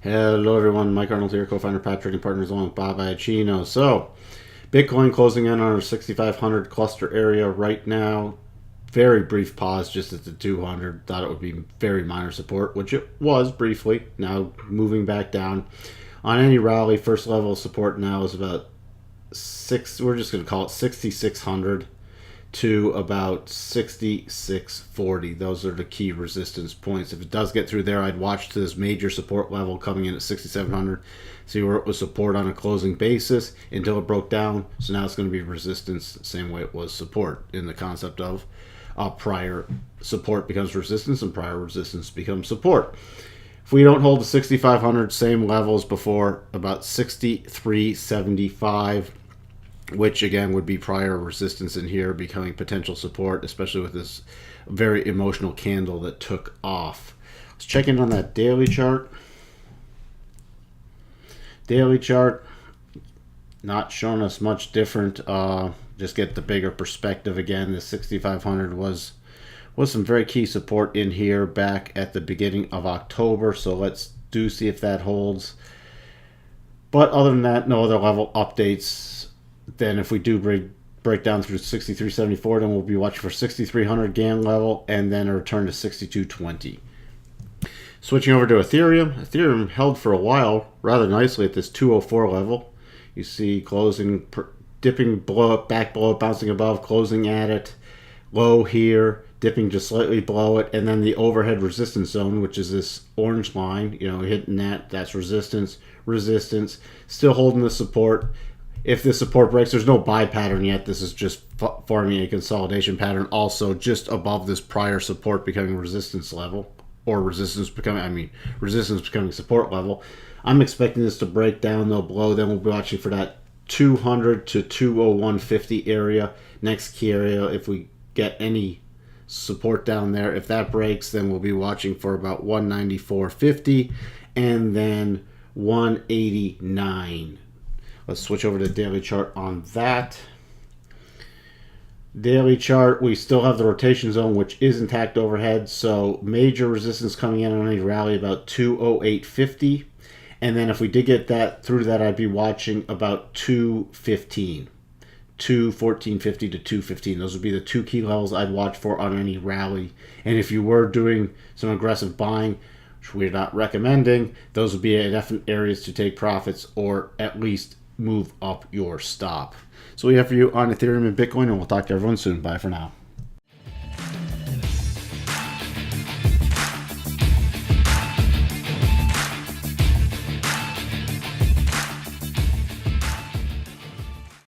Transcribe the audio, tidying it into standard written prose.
Hello everyone, Mike Arnold here, co-founder, Patrick, and partners along with Bob Iacchino. So, Bitcoin closing in on our 6,500 cluster area right now. Very brief pause just at the 200. Thought it would be very minor support, which it was briefly. Now moving back down. On any rally, first level of support now is about we're just going to call it 6,600 to about 6,640. Those are the key resistance points. If it does get through there, I'd watch to this major support level coming in at 6,700, see where it was support on a closing basis until it broke down. So now it's going to be resistance the same way it was support, in the concept of prior support becomes resistance and prior resistance becomes support. If we don't hold the 6,500, same levels before, about 6,375, which again would be prior resistance in here becoming potential support, especially with this very emotional candle that took off. Let's check in on that daily chart. Daily chart not showing us much different. Just get the bigger perspective again. The 6,500 was some very key support in here back at the beginning of October. So let's see if that holds. But other than that, no other level updates. Then if we do break down through 6,374, then we'll be watching for 6,300 GAN level and then a return to 6,220. Switching over to Ethereum. Ethereum held for a while rather nicely at this 204 level. You see closing, dipping below it, back below it, bouncing above, closing at it, low here, dipping just slightly below it, and then the overhead resistance zone, which is this orange line, hitting that's resistance, still holding the support. If this support breaks, there's no buy pattern yet. This is just forming a consolidation pattern. Also, just above this prior support becoming resistance level, or resistance becoming support level. I'm expecting this to break down though below. Then we'll be watching for that 200 to 201.50 area. Next key area. If we get any support down there, if that breaks, then we'll be watching for about 194.50 and then 189. Let's switch over to the daily chart on that. Daily chart, we still have the rotation zone, which is intact overhead. So major resistance coming in on any rally about 208.50. And then if we did get that through that, I'd be watching about 215. 214.50 to 215. Those would be the two key levels I'd watch for on any rally. And if you were doing some aggressive buying, which we're not recommending, those would be definite areas to take profits or at least move up your stop. So we have for you on Ethereum and Bitcoin, and we'll talk to everyone soon. Bye for now.